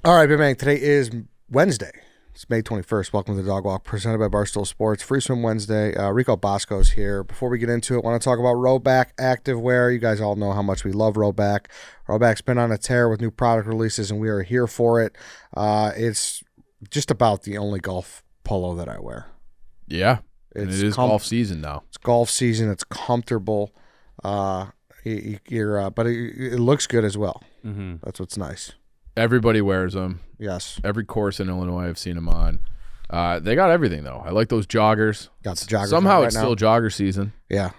All right, Big Bang. Today is Wednesday. It's May 21st. Welcome to the Dog Walk, presented by Barstool Sports. Free Swim Wednesday. Rico Bosco is here. Before we get into it, I want to talk about Roback activewear. You guys all know how much we love Roback. Roback's been on a tear with new product releases, and we are here for it. It's just about the only golf polo that I wear. Yeah, and it is golf season now. It's golf season. It's comfortable. But it looks good as well. Mm-hmm. That's what's nice. Everybody wears them. Yes. Every course in Illinois I've seen them on. They got everything, though. I like those joggers. Got the joggers. Somehow right it's now. still jogger season. Yeah.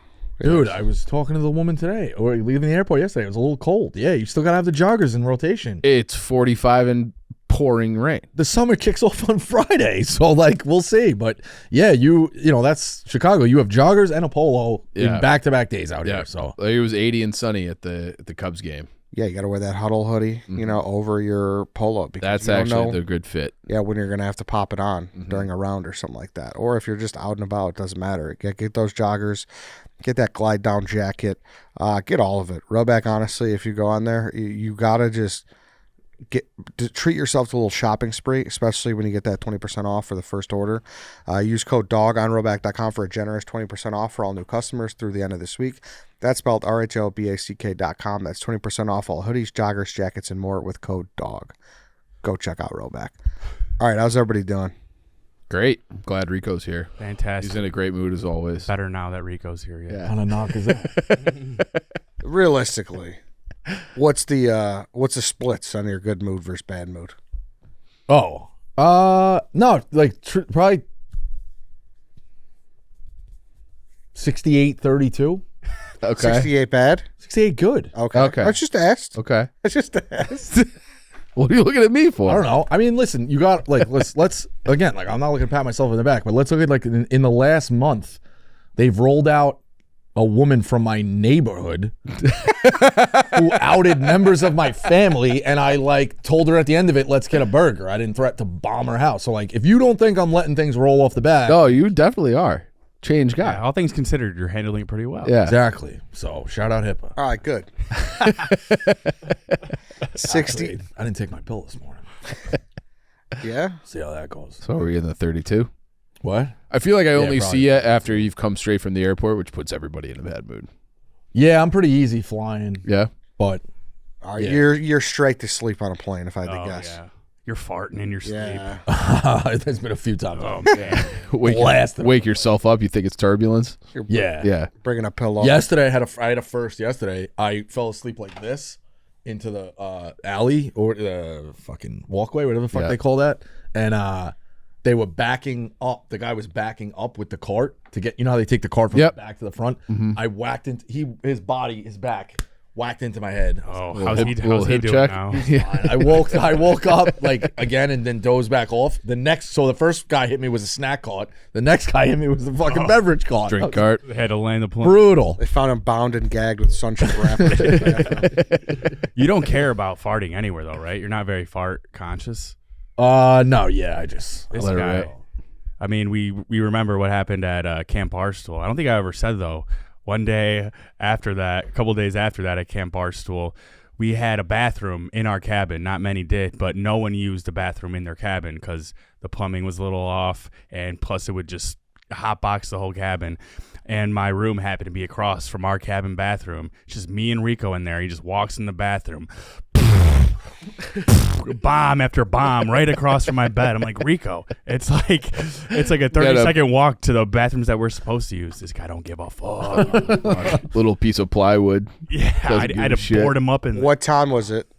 Dude, I was talking to the woman today, or leaving the airport yesterday. It was a little cold. Yeah, you still got to have the joggers in rotation. It's 45 and pouring rain. The summer kicks off on Friday, so, we'll see. But, yeah, you know, that's Chicago. You have joggers and a polo in back-to-back days out here. So It was 80 and sunny at the Cubs game. Yeah, you got to wear that huddle hoodie, over your polo. Because That's actually the good fit. Yeah, when you're going to have to pop it on during a round or something like that. Or if you're just out and about, it doesn't matter. Get those joggers, get that glide down jacket, get all of it. Roback, honestly, if you go on there, you got to just treat yourself to a little shopping spree, especially when you get that 20% off for the first order. Use code DOG on Roback.com for a generous 20% off for all new customers through the end of this week. That's spelled RHOBACK.com. That's 20% off all hoodies, joggers, jackets, and more with code DOG. Go check out Roback. All right, how's everybody doing? Great. I'm glad Rico's here. Fantastic. He's in a great mood as always. Better now that Rico's here. Yeah. kind of knock is that? Realistically, what's the splits on your good mood versus bad mood? Oh. No, probably 68-32. Okay. 68 bad? 68 good. Okay. I just asked. Okay. I just asked. What are you looking at me for? I don't know. I mean, listen, you got let's again, I'm not looking to pat myself in the back, but let's look at in the last month, they've rolled out a woman from my neighborhood who outed members of my family, and I told her at the end of it, let's get a burger. I didn't threaten to bomb her house. So if you don't think I'm letting things roll off the bat, No, you definitely are. Change guy. Yeah, all things considered, you're handling it pretty well. Yeah. exactly. So shout out HIPAA. All right, good. 60. I didn't take my pill this morning. Yeah? See how that goes. So are we in the 32? What? I feel like I only probably. see you after you've come straight from the airport, which puts everybody in a bad mood. Yeah, I'm pretty easy flying. Yeah. But All right, Yeah. you're straight to sleep on a plane, if I had to guess. Yeah. You're farting in your sleep. Yeah. there's been a few times. Oh, man. Wake yourself up. You think it's turbulence? You're Yeah. bringing a pillow. Yesterday, I had a first. Yesterday, I fell asleep like this into the alley or the fucking walkway, whatever the fuck they call that. And they were backing up. The guy was backing up with the cart to get, you know how they take the cart from the back to the front? Mm-hmm. I whacked into, his back whacked into my head. Oh, how's he hip doing check? now? I woke up again and then dozed back off. So the first guy hit me was a snack cart. The next guy hit me was the fucking beverage cart. Drink cart. They had to land the plane. Brutal. They found him bound and gagged with sunshine wrappers. You don't care about farting anywhere, though, right? You're not very fart conscious. No, yeah, I just This let it guy. rip. I mean, we remember what happened at Camp Barstool. I don't think I ever said, though, one day after that, a couple days after that at Camp Barstool, we had a bathroom in our cabin. Not many did, but no one used the bathroom in their cabin because the plumbing was a little off, and plus it would just hotbox the whole cabin. And my room happened to be across from our cabin bathroom. It's just me and Rico in there. He just walks in the bathroom. Bomb after bomb right across from my bed. I'm like, Rico, it's like a 30-second walk to the bathrooms that we're supposed to use. This guy don't give a fuck. Little piece of plywood. Yeah, I give had a to shit. board him up in What time was it?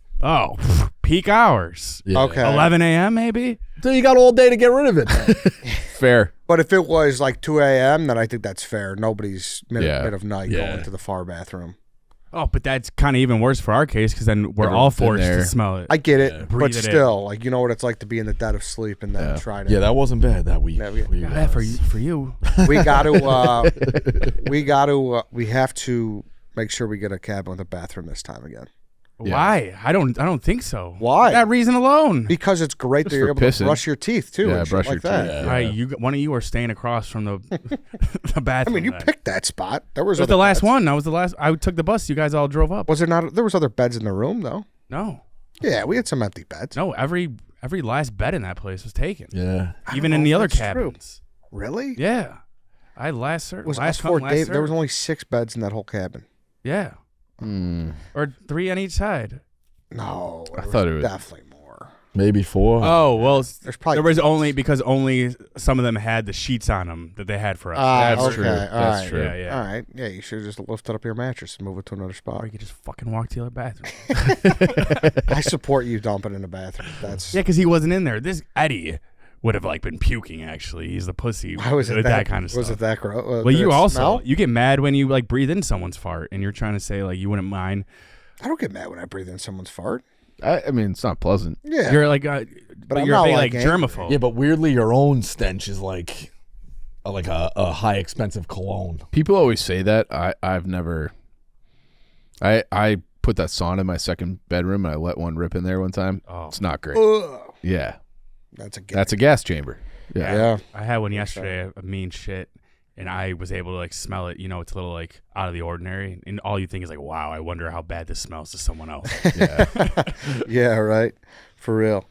peak hours. yeah. Okay. 11 a.m. maybe. So you got all day to get rid of it. Fair. But if it was 2 a.m., then I think that's fair. Nobody's mid of night Yeah. going to the far bathroom. Oh, but that's kind of even worse for our case because then we're all Everyone's been forced there. to smell it. I get it, Breathe but it in. still, you know what it's like to be in the dead of sleep and then try to. Yeah, that wasn't bad that week. Yeah, for you. We have to make sure we get a cabin with a bathroom this time again. Yeah. Why? I don't think so. Why? For that reason alone. Because it's great Just that you're for able pissing. to brush your teeth too. Yeah, and shit brush like your that. teeth. All right, one of you are staying across from the the I bathroom. mean, you then. picked that spot. There was It was other the last beds. one. I was the last. I took the bus. You guys all drove up. Was there not? There was other beds in the room though. No. Yeah, we had some empty beds. No, every last bed in that place was taken. Yeah. Even in the other that's cabins. Really? Yeah. I had last serve. Was last us come, four last Dave? serve. There was only 6 beds in that whole cabin. Yeah. Or 3 on each side. No, I thought it was definitely more. Maybe 4. Oh, well, There's probably there was only because only some of them had the sheets on them that they had for us. That's okay. true. All That's right. true. Yeah, yeah. All right. Yeah, you should have just lifted up your mattress and move it to another spot. Or you could just fucking walk to the other bathroom. I support you dumping in the bathroom. That's Yeah, because he wasn't in there. This Eddie would have like been puking. Actually, he's the pussy. Why was it with that kind of stuff. Was it that gross? Well, you also you get mad when you like breathe in someone's fart, and you're trying to say like you wouldn't mind. I don't get mad when I breathe in someone's fart. I mean, it's not pleasant. Yeah, You're like, but I'm you're a not, big like, like angry. germaphobe. Yeah, but weirdly, your own stench is like a high expensive cologne. People always say that. I've never. I put that sauna in my second bedroom and I let one rip in there one time. Oh. It's not great. Ugh. Yeah, That's a that's a gas chamber. Yeah. yeah. I had one yesterday, a mean shit, and I was able to like smell it. You know, it's a little like out of the ordinary, and all you think is like, wow, I wonder how bad this smells to someone else. Yeah. Yeah, right. For real.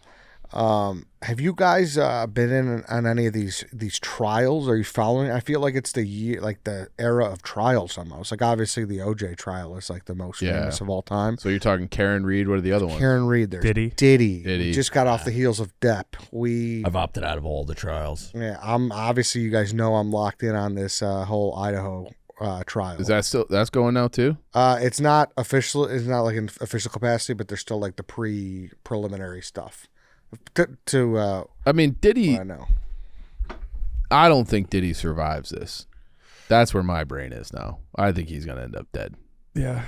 Have you guys been in on any of these trials? Are you following? I feel like it's the year, like the era of trials almost. Like obviously the OJ trial is like the most Yeah. famous of all time. So you're talking Karen Reed. What are the other ones? Karen Reed, there's Diddy. Diddy. Just got off the heels of Depp. I've opted out of all the trials. Yeah, I'm obviously you guys know I'm locked in on this whole Idaho trial. Is that still that's going now too? It's not official. It's not like in official capacity, but there's still like the preliminary stuff. I mean, Diddy. I know. I don't think Diddy survives this. That's where my brain is now. I think he's gonna end up dead. Yeah.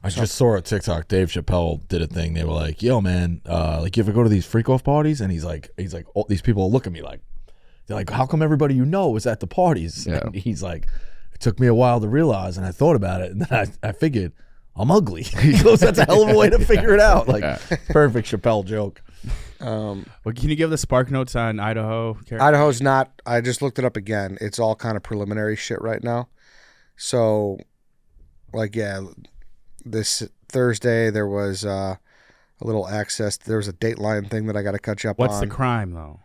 I just saw a TikTok. Dave Chappelle did a thing. They were like, "Yo, man, like you ever go to these freak off parties?" And he's like, "Oh, these people look at me like, they're like, how come everybody you know is at the parties?" Yeah. And he's like, "It took me a while to realize, and I thought about it, and then I figured I'm ugly." He goes, "That's a hell of a way to figure it out." Like, perfect Chappelle joke. Well, can you give the spark notes on Idaho? Karen? Idaho's not. I just looked it up again. It's all kind of preliminary shit right now. So, like, yeah, this Thursday there was a little access. There was a Dateline thing that I got to catch up on. What's the crime though?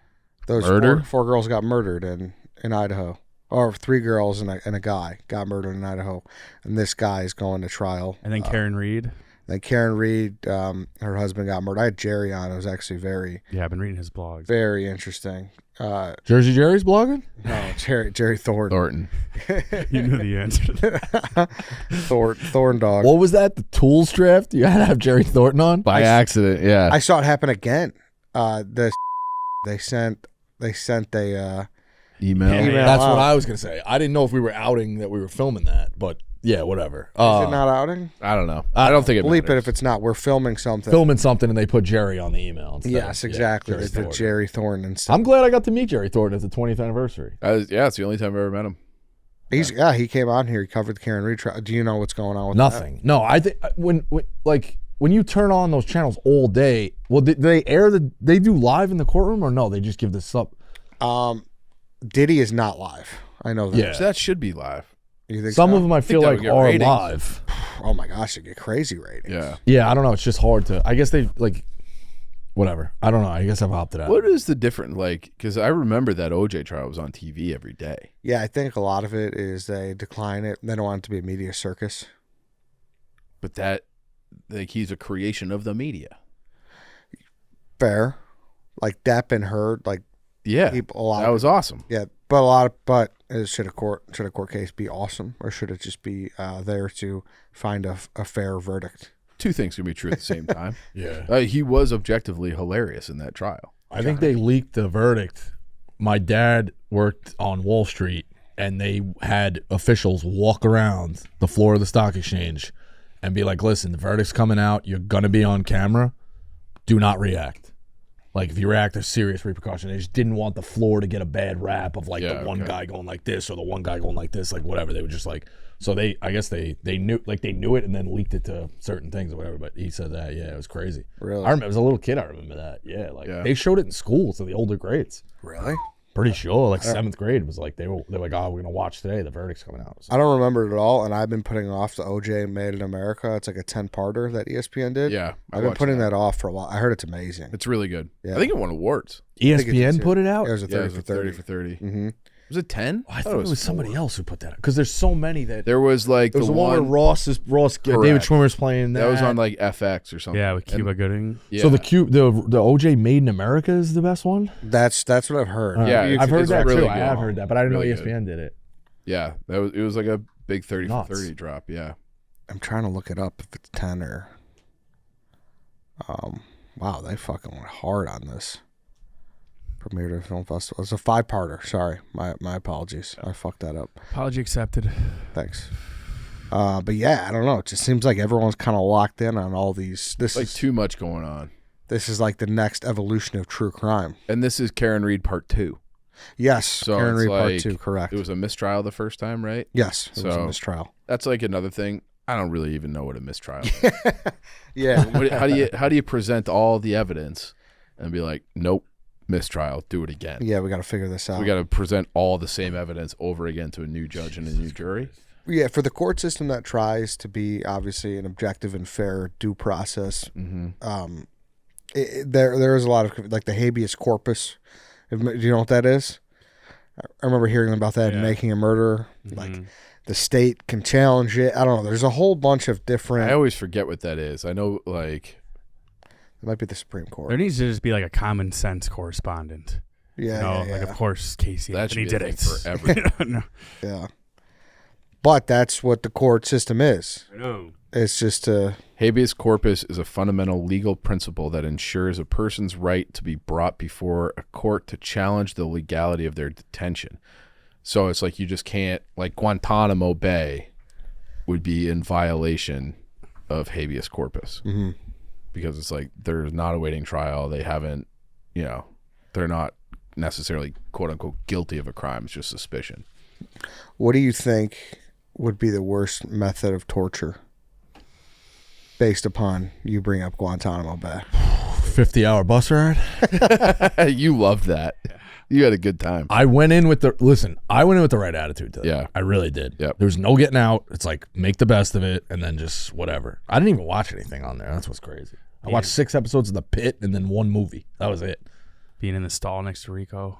Those Murder? four girls got murdered in Idaho. Or 3 girls and a guy got murdered in Idaho. And this guy is going to trial. And then Karen Reed. Then Karen Reed, her husband got murdered. I had Jerry on. It was actually very, Yeah, I've been reading his blogs. very interesting. Jersey Jerry's blogging? No, Jerry Thornton. Thornton. You knew the answer. To that. Thorn dog. What was that? The Tools draft? You had to have Jerry Thornton on? By accident, yeah. I saw it happen again. They sent a Email. Email. That's out. what I was going to say. I didn't know if we were outing that we were filming that, but yeah, whatever. Is it not outing? I don't know. I don't think it Bleep it matters. if it's not. We're filming something. filming something and they put Jerry on the email instead. Yes, exactly. Jerry It's the Thornton. Jerry Thornton instead. I'm glad I got to meet Jerry Thornton at the 20th anniversary. Yeah, it's the only time I've ever met him. He came on here. He covered the Karen Reed trial. Do you know what's going on with that? Nothing. No, I think when you turn on those channels all day, well, they do live in the courtroom or no? They just give this up. Diddy is not live. I know that. Yeah. So that should be live. You think Some so? of them I feel that like would get are ratings. live. Oh my gosh, they get crazy ratings. Yeah. Yeah, I don't know. It's just hard to. I guess they like. Whatever. I don't know. I guess I've opted out. What is the difference? Like, because I remember that OJ trial was on TV every day. Yeah, I think a lot of it is they decline it. They don't want it to be a media circus. But that, like, he's a creation of the media. Fair. Like Depp and Heard, like Yeah. people, a lot That of was awesome. yeah, but should a court case be awesome, or should it just be there to find a fair verdict? Two things can be true at the same time. Yeah. He was objectively hilarious in that trial. I think they leaked the verdict. My dad worked on Wall Street, and they had officials walk around the floor of the stock exchange and be like, listen, the verdict's coming out. You're going to be on camera. Do not react. Like, if you react, there's serious repercussion. They just didn't want the floor to get a bad rap of, like, the one guy going like this or the one guy going like this, like, whatever. They were just like, so I guess they knew it and then leaked it to certain things or whatever. But he said that, yeah, it was crazy. Really? I remember, as a little kid, I remember that. Yeah, like, they showed it in school to the older grades. Really? Pretty sure, like 7th grade was like they're like, oh, we're gonna watch today. The verdict's coming out. So. I don't remember it at all, and I've been putting off the OJ Made in America. It's like a 10-parter that ESPN did. Yeah, I've been putting that off for a while. I heard it's amazing. It's really good. Yeah. I think it won awards. ESPN put it out. It was a 30 for 30. 30 for 30. Mm-hmm. Was it 10? I thought it was somebody else who put that out because there's so many that. There was like There was the the one where Ross David Schwimmer's playing that. that was on like FX or something. Yeah, with Cuba Gooding. Yeah. So the OJ Made in America is the best one. That's what I've heard. Yeah, I've heard it's that really too. good. I have heard that, but I didn't Really know ESPN did it. Yeah, it was like a big 30 Nuts. for 30 drop. Yeah. I'm trying to look it up if it's 10 or. Wow, they fucking went hard on this. Premiered at Film Festival. It's a 5-parter. Sorry, my apologies. I fucked that up. Apology accepted. Thanks. But yeah, I don't know. It just seems like everyone's kind of locked in on all these. This Like is too much going on. This is like the next evolution of true crime. And this is Karen Reed Part 2. Yes, So Karen it's Reed Part like- 2, correct. It was a mistrial the first time, right? Yes, it was a So- mistrial. That's like another thing. I don't really even know what a mistrial is. Yeah, How do you present all the evidence and be like, nope, mistrial, do it again? yeah, we got to figure this out. We got to present all the same evidence over again to a new judge and a new jury. Yeah, for the court system that tries to be obviously an objective and fair due process, Mm-hmm. there is a lot of like the habeas corpus. Do you know what that is? I remember hearing about that in Making a Murderer. Like the state can challenge it. I don't know. There's a whole bunch of different. I always forget what that is. I know, like, It might be the Supreme Court. There needs to just be like a common sense correspondent. Yeah, Like of course Casey that Anthony should be did a it thing forever. No. yeah. But that's what the court system is. I know. It's just a Habeas corpus is a fundamental legal principle that ensures a person's right to be brought before a court to challenge the legality of their detention. So it's like you just can't, like Guantanamo Bay would be in violation of habeas corpus because it's like they're not awaiting trial. They haven't, they're not necessarily quote unquote guilty of a crime. It's just suspicion. What do you think would be the worst method of torture based upon you bring up Guantanamo Bay? 50-hour bus ride. You loved that. You had a good time. I went in with the right attitude to that. Yeah. I really did. Yep. There was no getting out. It's like make the best of it and then just whatever. I didn't even watch anything on there. That's what's crazy. I watched 6 episodes of The Pit and then 1 movie. That was it. Being in the stall next to Rico.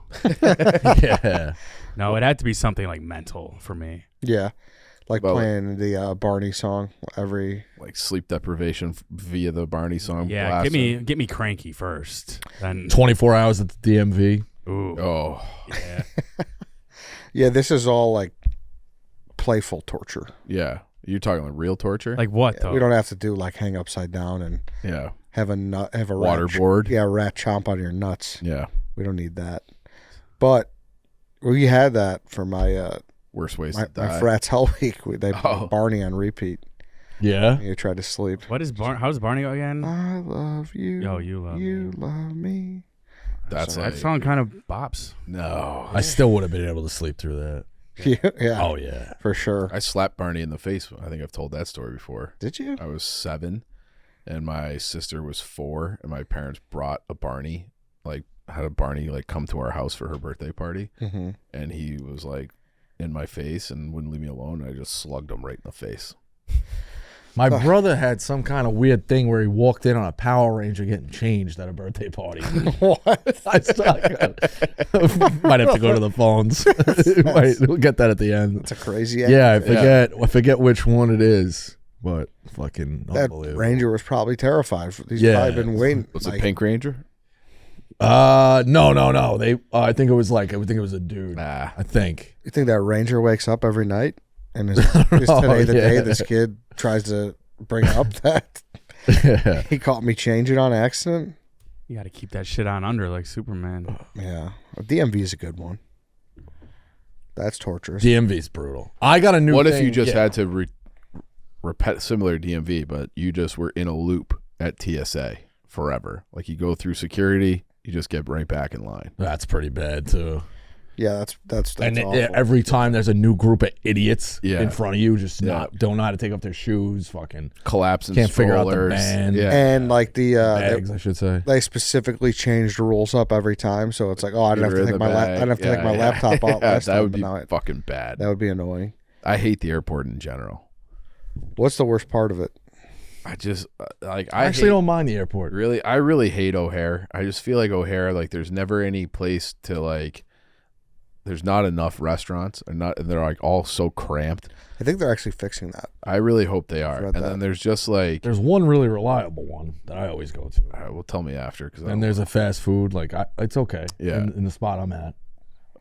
Yeah. No, it had to be something like mental for me. Yeah. Like Well, playing the Barney song every. Like sleep deprivation via the Barney song. Yeah, blasting. get me cranky first. Then 24 hours at the DMV. ooh. Oh, Yeah. Yeah, this is all like playful torture. yeah. You're talking like real torture? Like what though? We don't have to do like hang upside down and yeah. have a rat Waterboard. rat chomp on your nuts. Yeah. We don't need that. But we had that for my Worst ways to my die. frat's hell week. They put Oh. Barney on repeat. Yeah. You tried to sleep. What is how's Barney go again? I love you. Yo, you love you me. love me. That's That like, song kind of bops. no. I still would have been able to sleep through that. Yeah, Oh, yeah. for sure. I slapped Barney in the face. I think I've told that story before. Did you? I was 7 and my sister was 4 and my parents brought a Barney, like had a Barney like come to our house for her birthday party. Mm-hmm. And he was like in my face and wouldn't leave me alone. I just slugged him right in the face. My brother had some kind of weird thing where he walked in on a Power Ranger getting changed at a birthday party. What? I might have to go to the phones. We'll get that at the end. It's a crazy. Yeah, I forget which one it is, but fucking That unbelievable. Ranger was probably terrified. He's Yeah. probably been waiting. Was like, it Pink Ranger? No. They, I think it was a dude. Nah. I think. You think that Ranger wakes up every night and is today the day this kid tries to bring up that Yeah. he caught me changing on accident? You got to keep that shit on under like Superman. Yeah, DMV is a good one. That's torturous. DMV's brutal. I got a new. What if thing- you just yeah. had to repeat similar DMV, but you just were in a loop at TSA forever? Like you go through security, you just get right back in line. That's pretty bad too. Yeah, that's And awful. every time there's a new group of idiots Yeah. in front of you, just don't know how to take off their shoes, fucking collapsing can't figure out the strollers. band. Yeah. And like bags, I should say. they specifically changed the rules up every time, so it's like, oh, I didn't have to take my I didn't have to take my laptop out last that time, would but be now fucking bad. that would be annoying. I hate the airport in general. What's the worst part of it? I just I actually don't mind the airport. Really, I really hate O'Hare. I just feel like O'Hare, like there's never any place to like. There's not enough restaurants, and they're like all so cramped. I think they're actually fixing that. I really hope they are. read And that. then there's just like, There's one really reliable one that I always go to. well, tell me after because And there's a fast food, like it's okay. Yeah. In the spot I'm at.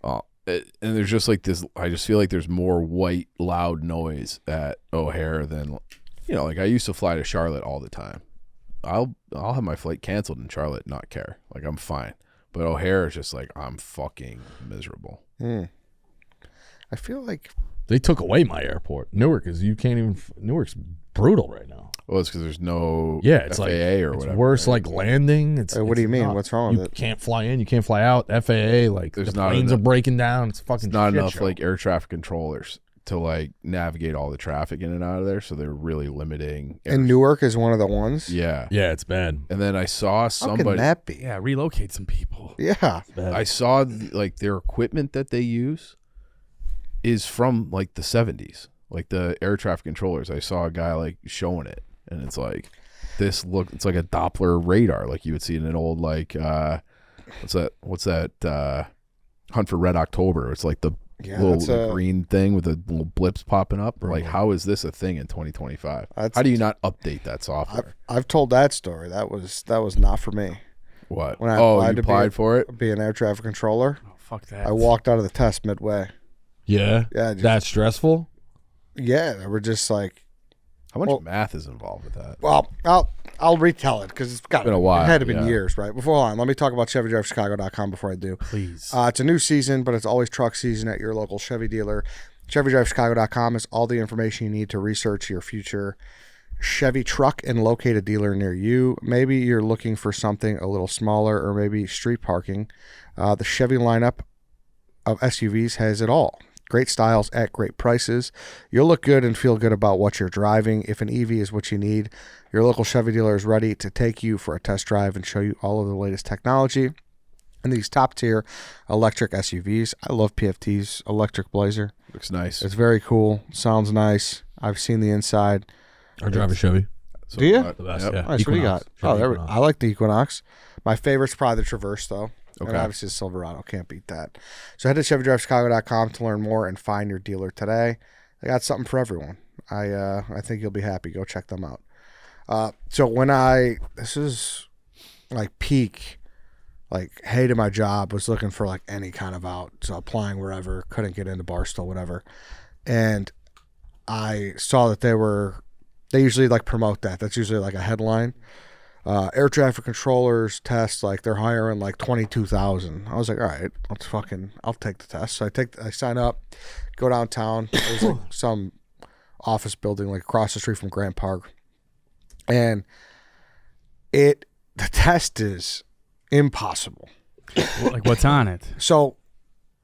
and there's just like this. I just feel like there's more white loud noise at O'Hare than, like I used to fly to Charlotte all the time. I'll have my flight canceled in Charlotte, not care. Like I'm fine. But O'Hare is just like I'm fucking miserable. I feel like They took away my airport. Newark is Newark's brutal right now. Well, it's because there's no It's FAA like or it's whatever. worse, right? like landing. what do you mean? What's wrong with You it? can't fly in. You can't fly out. FAA, like There's the not planes are enough- breaking down. It's fucking It's not shit enough show. like air traffic controllers to like navigate all the traffic in and out of there, so they're really limiting. And Newark is one of the ones. Yeah. Yeah, it's bad. And then I saw How somebody. can that be? Yeah, relocate some people. Yeah. I saw like their equipment that they use is from like the 70s, like the air traffic controllers. I saw a guy like showing it, and it's like it's like a Doppler radar, like you would see in an old like what's that Hunt for Red October. It's like the little green thing with the little blips popping up. Like, how is this a thing in 2025? How do you not update that software? I've told that story. That was not for me. What? When I you applied to applied for it? Be an air traffic controller. Oh, fuck that. I walked out of the test midway. Yeah, Yeah, that's stressful. Yeah, they were just like, How much math is involved with that? well, I'll retell it because it's been a while, It had to been yeah. years, right? Hold on, let me talk about ChevyDriveChicago.com before I do. Please. It's a new season, but it's always truck season at your local Chevy dealer. ChevyDriveChicago.com is all the information you need to research your future Chevy truck and locate a dealer near you. Maybe you're looking for something a little smaller, or maybe street parking. The Chevy lineup of SUVs has it all. Great styles at great prices. You'll look good and feel good about what you're driving. If an EV is what you need, your local Chevy dealer is ready to take you for a test drive and show you all of the latest technology and these top-tier electric SUVs. I love PFT's electric Blazer. Looks nice. It's very cool. Sounds nice. I've seen the inside. I drive a Chevy. So Do you? what? The best, Yep. yeah. Nice. What do you got? Equinox. Oh, there we, Equinox. I like the Equinox. My favorite's probably the Traverse, though. And Okay. obviously the Silverado. Can't beat that. So head to ChevyDriveChicago.com to learn more and find your dealer today. They got something for everyone. I think you'll be happy. Go check them out. So this is like peak, like hated my job, was looking for like any kind of out. So applying wherever, couldn't get into Barstool, whatever. And I saw that they usually like promote that. That's usually like a headline. Air traffic controllers test, like they're hiring like 22,000. I was like, all right, I'll take the test. So I sign up, go downtown. There's like some office building like across the street from Grant Park, and the test is impossible. Like, what's on it? So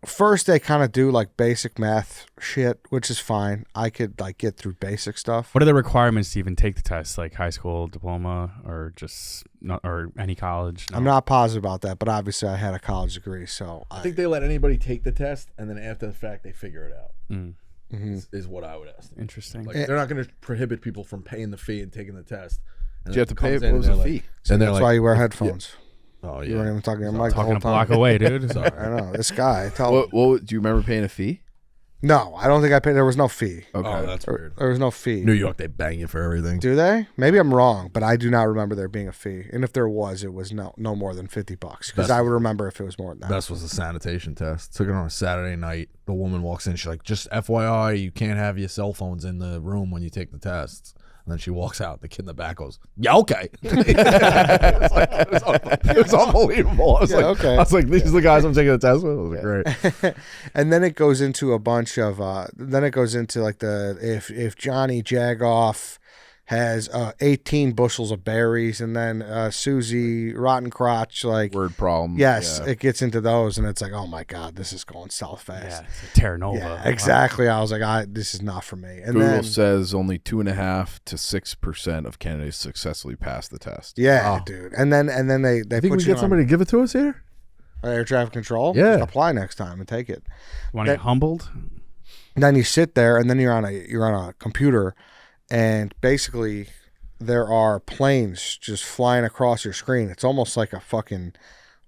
first they kind of do like basic math shit, which is fine. I could like get through basic stuff. What are the requirements to even take the test? Like high school diploma, or just not, or any college? No. I'm not positive about that, but obviously I had a college degree, so I think they let anybody take the test, and then after the fact, they figure it out. Mm-hmm. Is what I would estimate. Interesting. Like they're not going to prohibit people from paying the fee and taking the test. And Did you have to it pay? comes What in was and the they're fee? like- And they're that's like, why you wear headphones. oh You weren't yeah. even talking to your mic the Talking whole a block time. away, dude. I know this guy. What do you remember paying a fee? No, I don't think I paid. There was no fee. Okay. Oh, that's weird. There was no fee. New York, they bang you for everything. Do they? Maybe I'm wrong, but I do not remember there being a fee. And if there was, it was no more than $50. Because I would remember if it was more than that. Best was the sanitation test. Took it on a Saturday night. The woman walks in. She's like, just FYI, you can't have your cell phones in the room when you take the tests. And then she walks out. The kid in the back goes, yeah, okay. it was unbelievable. I was okay. I was like, these are the guys I'm taking the test with. I was like, great. And then it goes into a bunch of then it goes into like if Johnny Jagoff has 18 bushels of berries, and then Susie rotten crotch, like Word problem. yes, Yeah. it gets into those, and it's like, oh my god, this is going south fast. Yeah, it's a Terra Nova. Yeah, exactly. I was like, this is not for me. And Google then says only 2.5% to 6% of candidates successfully pass the test. yeah, Wow. dude, and then they I think put we you get on somebody to give it to us here. air traffic control. Yeah. Just apply next time and take it. Want to get humbled? Then you sit there, and then you're on a computer, and basically there are planes just flying across your screen. It's almost like a fucking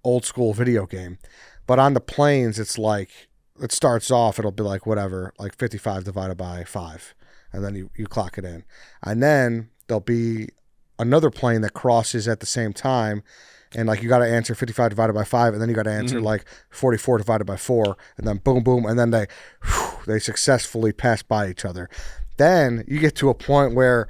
old school video game. But on the planes, it's like, it starts off, it'll be like whatever, like 55 divided by 5. And then you clock it in. And then there'll be another plane that crosses at the same time. And like you got to answer 55 divided by 5. And then you got to answer like 44 divided by 4. And then boom, boom. And then they successfully pass by each other. Then you get to a point where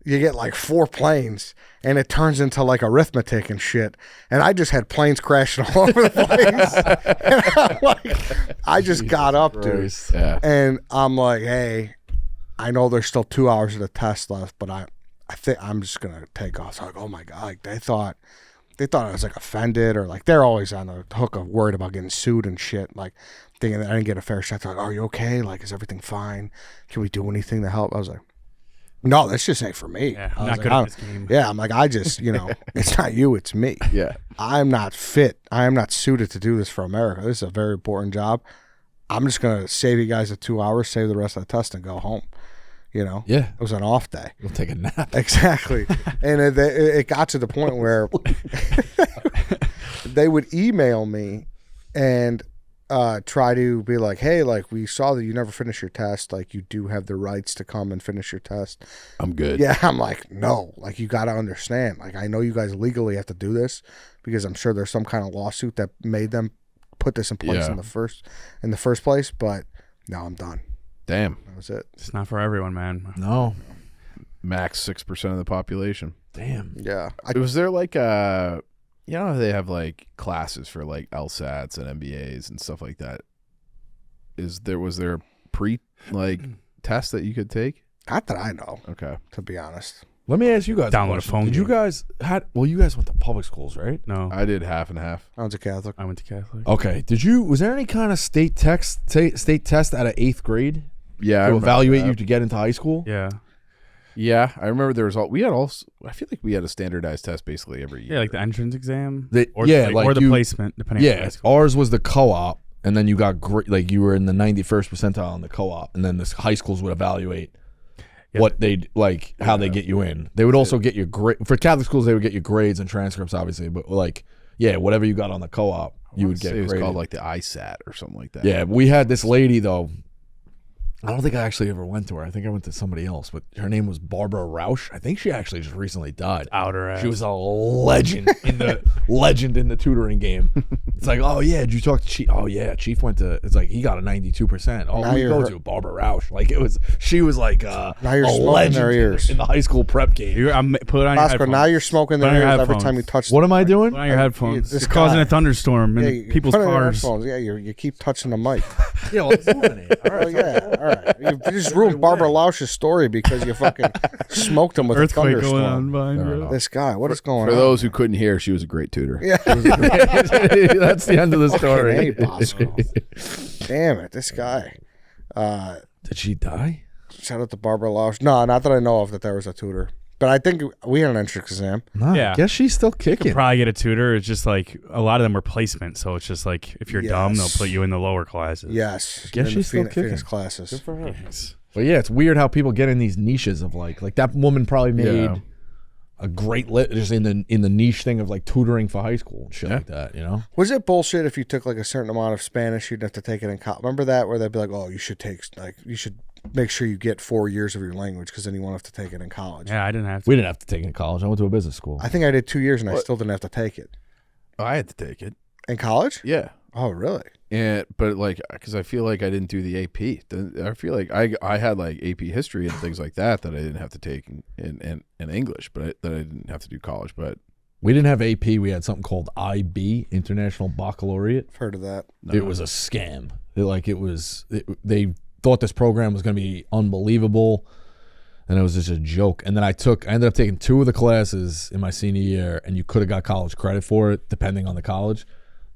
you get like 4 planes, and it turns into like arithmetic and shit. And I just had planes crashing all over the place. And I'm like, I just got up, dude. Christ. Yeah. And I'm like, hey, I know there's still 2 hours of the test left, but I think I'm just gonna take off. So like, oh my god, like they thought I was like offended, or like they're always on the hook of worried about getting sued and shit. Like thinking that I didn't get a fair shot. They're like, are you okay? Like, is everything fine? Can we do anything to help? I was like, no, this just ain't for me. Yeah, I I'm was not like, good at this game. Yeah, I'm like, I just, it's not you, it's me. Yeah. I'm not fit. I am not suited to do this for America. This is a very important job. I'm just going to save you guys the 2 hours, save the rest of the test, and go home. Yeah. It was an off day. We'll take a nap. Exactly. And it got to the point where they would email me and try to be like, hey, like, we saw that you never finished your test. Like, you do have the rights to come and finish your test. I'm good. Yeah, I'm like, no. Like, you got to understand. Like, I know you guys legally have to do this because I'm sure there's some kind of lawsuit that made them put this in place Yeah. in the first place. But no, I'm done. Damn. That was it. It's not for everyone, man. No. Max 6% of the population. Damn. Yeah. Was there like you know how they have like classes for like LSATs and MBAs and stuff like that? Was there a pre like test that you could take? Not that I know, Okay. to be honest. Let me ask you guys. Download a question. phone Did you game. guys you guys went to public schools, right? No, I did half and half. I was a Catholic. I went to Catholic. Okay. Was there any kind of state test out of 8th grade Yeah. I to remember evaluate that. you to get into high school? Yeah, Yeah, I remember there was I feel like we had a standardized test basically every year. yeah, like the entrance exam. Or the placement, depending on Yeah, high school. ours was the co-op, and then you got like you were in the 91st percentile in the co-op, and then the high schools would evaluate what they'd like, how they get you in. They would also get your grade for Catholic schools. They would get your grades and transcripts, obviously, but like, yeah, whatever you got on the co-op, you would get it was graded. called like the ISAT or something like that. Yeah, we had this lady though. I don't think I actually ever went to her. I think I went to somebody else, but her name was Barbara Rausch. I think she actually just recently died. Outer ass. She was a legend in the tutoring game. It's like, oh yeah, did you talk to Chief? Oh yeah, Chief went to. It's like he got a 92%. Oh, Now who you you're go hurt. to? Barbara Rausch. Like she was like Now a you're smoking legend their ears. in the high school prep game. I'm put on your Bosco, headphones. now you're smoking Put their on your ears every headphones. time you touch What am I doing? Put on your headphones. this You're causing guy- a thunderstorm in you people's put it in your cars. headphones. Yeah, you keep touching the mic. Yeah, well, it's doing it. All Oh right. yeah, all right. You just ruined Barbara Lausch's story because you fucking smoked him with a Earthquake going thunderstorm. on behind Fair you. enough. This guy, what is going For on? those who couldn't hear, she was a great tutor. Yeah. That's the end of the Hey, story. Bosco. Damn it, this guy. Did she die? Shout out to Barbara Lausch. No, not that I know of that there was a tutor. But I think we had an entrance exam. No, Yeah. I guess she's still You could kicking. probably get a tutor. It's just like a lot of them were placement, so it's just like if you're dumb, they'll Yes. put you in the lower classes. Yes. Guess in she's the still kicking. Phoenix classes. for her. Yes. But yeah, it's weird how people get in these niches of like that woman probably made Yeah. a great just in the niche thing of like tutoring for high school and shit like that, you know? Was it bullshit if you took like a certain amount of Spanish, you'd have to take it in college? Remember that where they'd be like, oh, you should make sure you get 4 years of your language because then you won't have to take it in college. Yeah, I didn't have to. We didn't have to take it in college. I went to a business school. I think I did 2 years and I still didn't have to take it. I had to take it. In college? Yeah. Oh, really? But like, because I feel like I didn't do the AP. I feel like I had like AP history and things like that I didn't have to take in English, but that I didn't have to do college. But We didn't have AP. We had something called IB, International Baccalaureate. I've heard of that. It was a scam. They thought this program was going to be unbelievable. and it was just a joke. And then I ended up taking 2 of the classes in my senior year, and you could have got college credit for it depending on the college.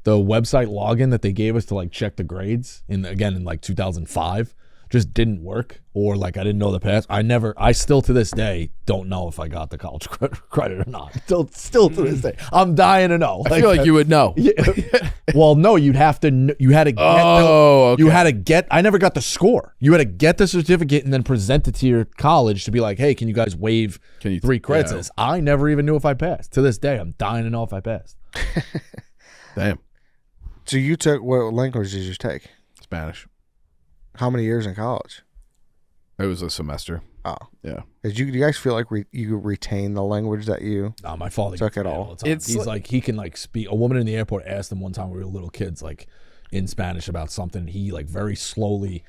The website login that they gave us to like check the grades in like 2005 just didn't work, or like I didn't know the pass. I still to this day don't know if I got the college credit or not. Still to this day, I'm dying to know. I feel like you would know. Yeah. Well, no, you had to get. Okay. You had to get. I never got the score. You had to get the certificate and then present it to your college to be like, hey, can you guys waive 3 credits? Yeah. I never even knew if I passed. To this day, I'm dying to know if I passed. Damn. So you took, what language did you take? Spanish. How many years in college? It was a semester. Oh. Yeah. Do you guys feel like you retain the language that you No, my father took gets it mad all? the time. He's like he can like speak. A woman in the airport asked him one time when we were little kids, like in Spanish about something. He like very slowly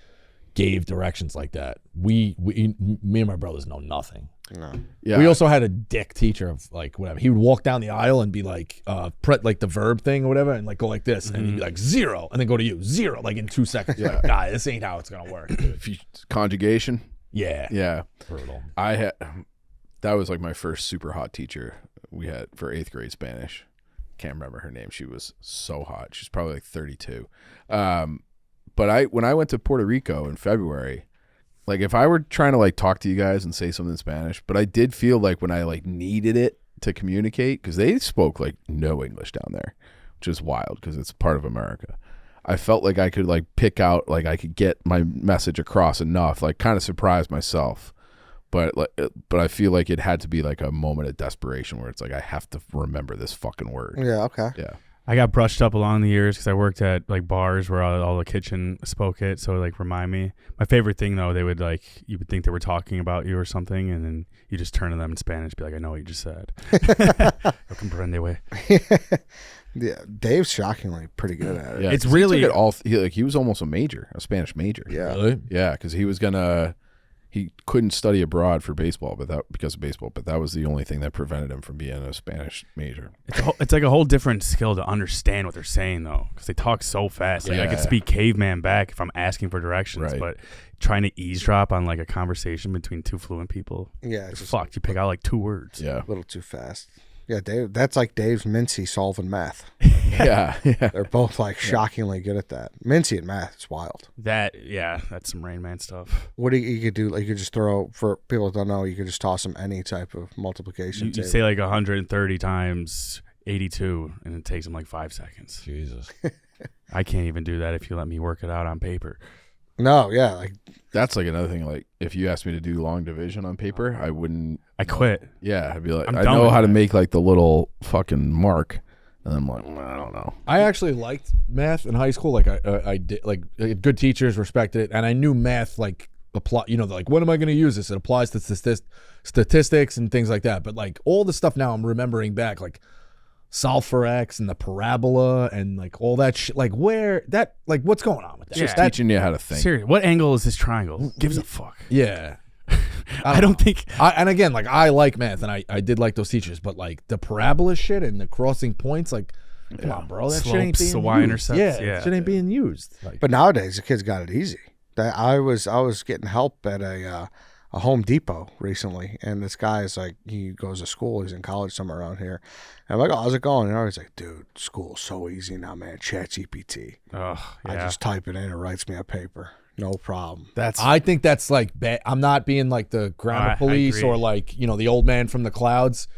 gave directions like that. Me and my brothers know nothing. No. Yeah. We also had a dick teacher of like whatever. He would walk down the aisle and be like, like the verb thing or whatever, and like go like this, and he'd be like 0, and then go to you 0, like in 2 seconds. Yeah, nah, this ain't how it's gonna work. Conjugation. Yeah, Yeah. brutal. That was like my first super hot teacher we had for 8th grade Spanish. Can't remember her name. She was so hot. She's probably like 32. But when I went to Puerto Rico in February, like if I were trying to like talk to you guys and say something in Spanish, but I did feel like when I like needed it to communicate, because they spoke like no English down there, which is wild because it's part of America. I felt like I could like pick out, like I could get my message across enough, like kind of surprise myself. But I feel like it had to be like a moment of desperation where it's like I have to remember this fucking word. Yeah, okay. Yeah. I got brushed up along the years because I worked at like bars where all the kitchen spoke it, so like remind me. My favorite thing though, they would like, you would think they were talking about you or something, and then you just turn to them in Spanish, be like, I know what you just said. Yo comprende, way. Yeah, Dave's shockingly pretty good at it. Yeah, It's 'cause really- he took it all. He was almost a Spanish major. Yeah. Really? Yeah, because he couldn't study abroad for baseball, because of baseball. But that was the only thing that prevented him from being a Spanish major. It's like a whole different skill to understand what they're saying though, because they talk so fast. Like I Yeah. could speak caveman back if I'm asking for directions, Right. but trying to eavesdrop on like a conversation between 2 fluent people, Yeah, it's it's just fucked. You pick out like 2 words. Yeah, a little too fast. Yeah, Dave. That's like Dave's Mincy solving math. yeah. They're both like shockingly good at that. Mincy and math is wild. That's some Rain Man stuff. What you could do? Like you could just throw, for people that don't know, you could just toss them any type of multiplication You table. say like 130 times 82, and it takes them like 5 seconds. Jesus. I can't even do that if you let me work it out on paper. No, yeah, like That's like another thing. Like if you asked me to do long division on paper, I wouldn't. I quit. Yeah, I'd be like, I'm I done know with how to that. make like the little fucking mark, and I'm like, I don't know. I actually liked math in high school. Like I did, like good teachers respected it, and I knew math like apply. You know, like when am I going to use this? It applies to statistics and things like that. But like all the stuff now, I'm remembering back, like solve for X and the parabola and like all that shit. Like what's going on with that? Just Yeah. teaching you how to think. Seriously, what angle is this triangle? Who gives a fuck? Yeah. I don't think. And again, like I like math, and I did like those teachers, but like the parabola shit and the crossing points, like, come on, bro, that shit ain't Slopes, being the y used. intercepts, Yeah, yeah. that shit ain't being used. Like, But nowadays the kids got it easy. I was getting help at a Home Depot recently, and this guy is like, he goes to school, he's in college somewhere around here, and I'm like, oh, how's it going? And I was like, dude, school's so easy now, man. ChatGPT. Ugh, I yeah. just type it in, it writes me a paper, no problem. I think that's like bad. I'm not being like the grammar I police agree. or like, you know, the old man from the clouds.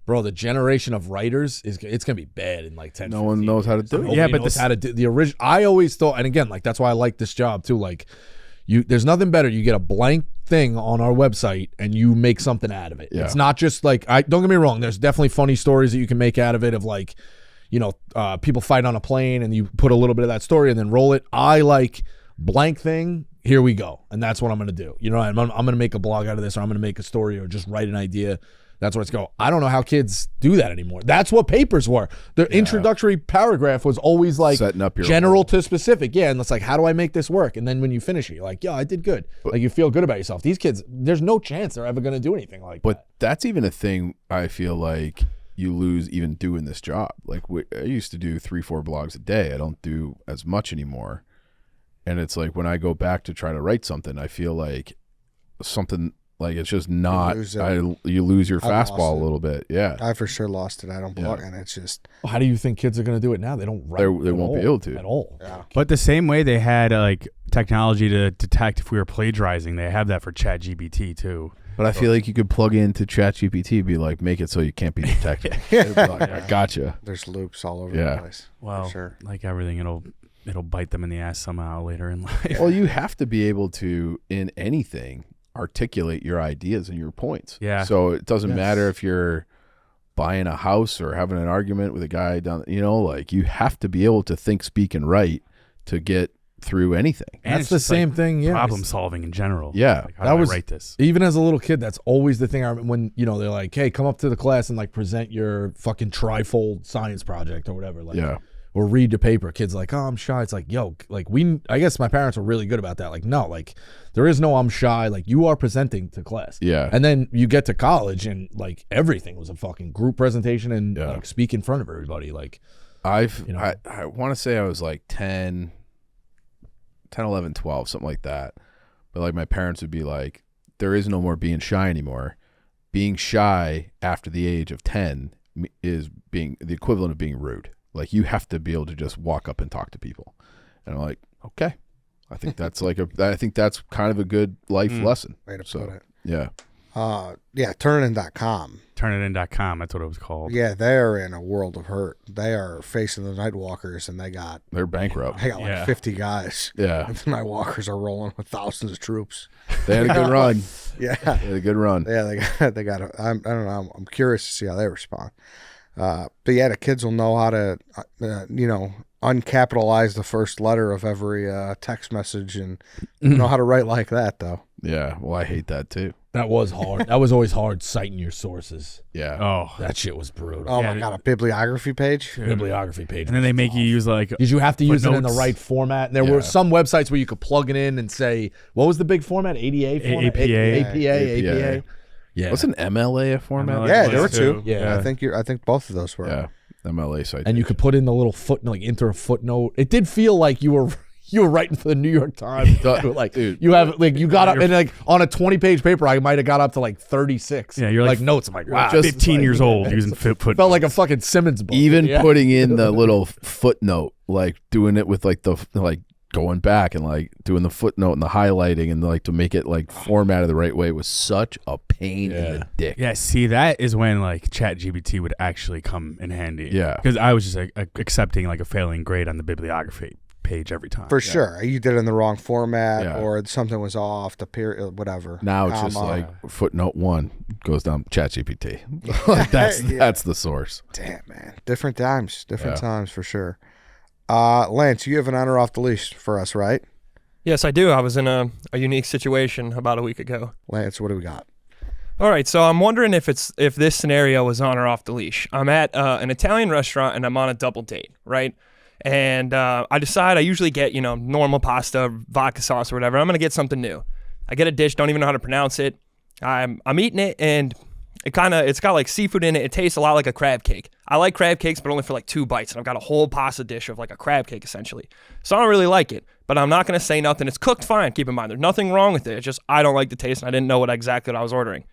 Bro, the generation of writers it's gonna be bad in like 10. No one 15 knows how to years. do it. Nobody Yeah, but knows this- how to do the original. I always thought, and again, like that's why I like this job too. Like, there's nothing better. You get a blank thing on our website and you make something out of it. Yeah. It's not just like don't get me wrong. There's definitely funny stories that you can make out of it. Of like, you know, people fight on a plane and you put a little bit of that story and then roll it. I like blank thing. Here we go, and that's what I'm gonna do. You know, I'm gonna make a blog out of this, or I'm gonna make a story, or just write an idea. That's where it's go. I don't know how kids do that anymore. That's what papers were. The introductory paragraph was always like Setting up your general to specific. Yeah, and it's like, how do I make this work? And then when you finish it, you're like, yeah, I did good. Like you feel good about yourself. These kids, there's no chance they're ever going to do anything like that. But that's even a thing I feel like you lose even doing this job. Like I used to do 3-4 blogs a day. I don't do as much anymore. And it's like when I go back to try to write something, I feel like something Like it's just not. lose it. You lose your I've lost fastball a it. little bit. Yeah, I for sure lost it. I don't belong, and it's just How do you think kids are going to do it now? They don't write. They at won't be all, able to. at all. yeah. But the same way they had like technology to detect if we were plagiarizing, they have that for ChatGPT too. but I feel like you could plug into ChatGPT, be like, make it so you can't be detected. They'd be like, I gotcha. There's loops all over Yeah. the place. Well, for sure. like everything, it'll bite them in the ass somehow later in life. Well, you have to be able to, in anything, articulate your ideas and your points. Yeah. So it doesn't Yes. matter if you're buying a house or having an argument with a guy down, like you have to be able to think, speak, and write to get through anything. And That's it's the just, like, same thing. Yeah, Problem solving in general. Yeah. Like, how That do was- I write this? Even as a little kid, that's always the thing. I remember when they're like, "Hey, come up to the class and like present your fucking trifold science project or whatever." Like, Yeah. or read the paper. Kids like, "Oh, I'm shy." It's like, yo, like I guess my parents were really good about that. Like, no, like there is no I'm shy. Like you are presenting to class. Yeah. And then you get to college and like everything was a fucking group presentation and Yeah. like speak in front of everybody. Like, I want to say I was like 10, 11, 12, something like that. But like my parents would be like, there is no more being shy anymore. Being shy after the age of 10 is being the equivalent of being rude. Like you have to be able to just walk up and talk to people. And I'm like, okay. I think that's I think that's kind of a good life lesson. Way to So, put it. yeah. Turnitin.com. Turnitin.com, that's what it was called. Yeah, they're in a world of hurt. They are facing the Nightwalkers, and they got They're bankrupt. like Yeah. 50 guys. Yeah. And the Nightwalkers are rolling with thousands of troops. They had a good run. Yeah. They had a good run. Yeah, they got. I don't know. I'm curious to see how they respond. But yeah, the kids will know how to, uncapitalize the first letter of every text message, and know how to write like that, though. Yeah. Well, I hate that too. that was hard. That was always hard citing your sources. Yeah. Oh. That shit was brutal. Oh Yeah, my god, a bibliography page. Bibliography page. And then they make you use like Because you have to use it in the footnotes. right format. And there were some websites where you could plug it in and say, what was the big format? ADA format? APA. APA. Yeah. What's an MLA a format? MLA. Yeah, there were was two. too. Yeah. I think both of those were. Yeah. MLA site. And you could put in the little footnote, like enter a footnote. It did feel like you were writing for the New York Times. Like Dude. you have like you got up and like on a 20-page paper, I might have got up to like 36. Yeah, you're like notes. I'm like, wow, just 15 years old using foot. felt like a fucking Simmons book. Even Yeah. putting in the little footnote, like doing it with like going back and like doing the footnote and the highlighting and like to make it like formatted the right way was such a pain in the dick. Yeah, see, that is when like ChatGPT would actually come in handy. Yeah. Because I was just like accepting like a failing grade on the bibliography page every time. For sure. You did it in the wrong format, Yeah. or something was off, the period, whatever. Now it's just Comma. like footnote 1 goes down ChatGPT. Like that's the source. Damn, man. Different times Yeah. for sure. Lance, you have an honor off the leash for us, right? Yes, I do. I was in a unique situation about a week ago. Lance, what do we got? All right, so I'm wondering if this scenario was on or off the leash. I'm at an Italian restaurant and I'm on a double date, right? And I decide I usually get normal pasta, vodka sauce, or whatever. I'm gonna get something new. I get a dish, don't even know how to pronounce it. I'm eating it and it's got like seafood in it. It tastes a lot like a crab cake. I like crab cakes, but only for like 2 bites. And I've got a whole pasta dish of like a crab cake essentially. So I don't really like it, but I'm not gonna say nothing. It's cooked fine. Keep in mind, there's nothing wrong with it. It's just I don't like the taste and I didn't know exactly what I was ordering.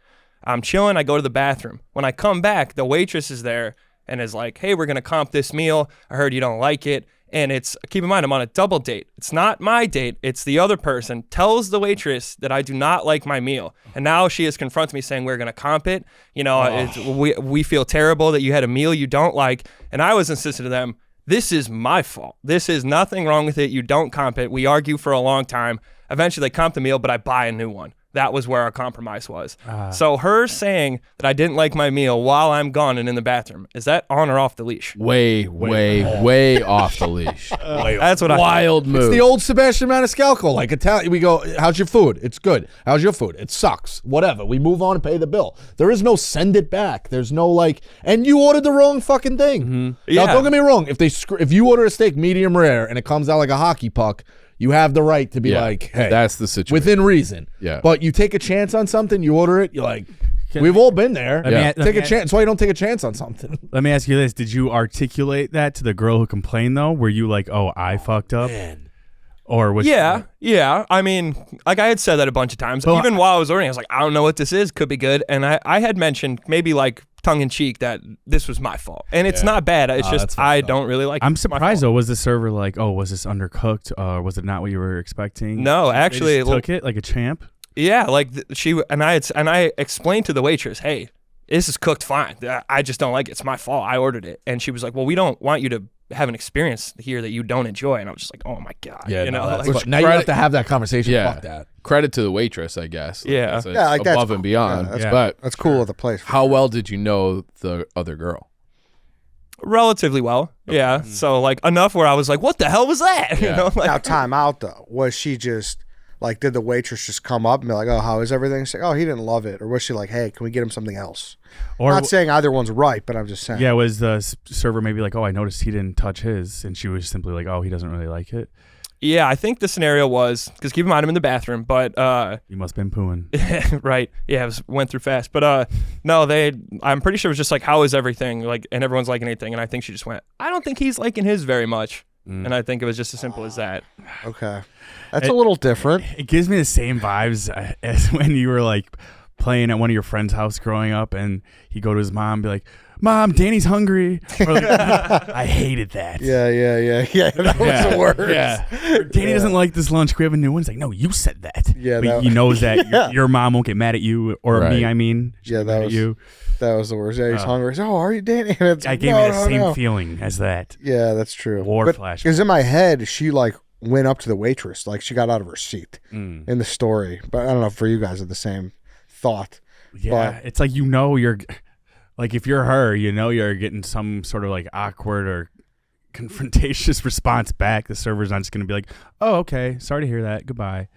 I'm chilling. I go to the bathroom. When I come back, the waitress is there and is like, hey, we're going to comp this meal. I heard you don't like it. And keep in mind, I'm on a double date. It's not my date. It's the other person. Tells the waitress that I do not like my meal. And now she has confronted me saying, we're going to comp it. We feel terrible that you had a meal you don't like. And I was insistent to them, this is my fault. This is nothing wrong with it. You don't comp it. We argue for a long time. Eventually they comp the meal, but I buy a new one. That was where our compromise was. So her saying that I didn't like my meal while I'm gone and in the bathroom, is that on or off the leash? Way off the leash. That's what Wild move. It's the old Sebastian Maniscalco, like Italian. We go, how's your food? It's good. How's your food? It sucks. Whatever. We move on and pay the bill. There is no send it back. There's no and you ordered the wrong fucking thing. Mm-hmm. Now, Yeah. don't get me wrong. If you order a steak medium rare and it comes out like a hockey puck, you have the right to be like, hey, that's the situation. within reason. Yeah. But you take a chance on something, you order it, you're like, we've all been there. Take a chance. That's why you don't take a chance on something. Let me ask you this. Did you articulate that to the girl who complained, though? Were you like, oh, I fucked up? Man. Or was Yeah. I mean, like I had said that a bunch of times. Well, Even while I was ordering, I was like, I don't know what this is. Could be good. And I had mentioned maybe like tongue in cheek that this was my fault. And it's not bad. It's just I don't really like it. I'm It's my surprised fault. though. Was the server like, oh, was this undercooked? Was it not what you were expecting? No, They actually, just took it like a champ. Yeah, like I explained to the waitress, hey, this is cooked fine. I just don't like it. It's my fault. I ordered it. And she was like, well, we don't want you to have an experience here that you don't enjoy. And I was just like, oh my God. Yeah, you know, that's like, what- now you have to have that conversation. Yeah. Fuck that. Credit to the waitress, I guess. Yeah. That's Yeah, like, that's above cool. and beyond. Yeah, that's But That's cool of the place. how well did you know the other girl? relatively well. Yeah. So like enough where I was like, what the hell was that? You Yeah. know, like, Now, time out though. Was she just like, did the waitress just come up and be like, oh, how is everything? She's like, oh, he didn't love it. Or was she like, hey, can we get him something else? Or Not saying either one's right, but I'm just saying. yeah, was the server maybe like, oh, I noticed he didn't touch his, and she was simply like, oh, he doesn't really like it. yeah, I think the scenario was, because keep in mind I'm in the bathroom, but You must have been pooing. right. Yeah, went through fast. But no, I'm pretty sure it was just like, how is everything? Like, and everyone's liking anything. And I think she just went, I don't think he's liking his very much. And I think it was just as simple as that. Okay. That's a little different. It gives me the same vibes as when you were like playing at one of your friend's house growing up, and he'd go to his mom and be like, Mom, Danny's hungry. Or like, I hated that. Yeah. That was the worst. Yeah. Danny doesn't like this lunch. Can we have a new one? It's like, no, you said that. Yeah, But that- he knows that Yeah. your mom won't get mad at you, or Right. me, I mean. She'll Yeah, get that mad at was- you. That was the worst. Yeah, he's hungry. He's, oh, are you Danny? And it's I like, gave no, me the no, same no. feeling as that. Yeah, that's true. War but, flashback. because in my head, she like went up to the waitress, like she got out of her seat Mm. in the story. But I don't know if for you guys are the same thought. Yeah, it's like, you're like, if you're her, you're getting some sort of like awkward or confrontatious response back. The server's not just going to be like, "Oh, okay, sorry to hear that. Goodbye."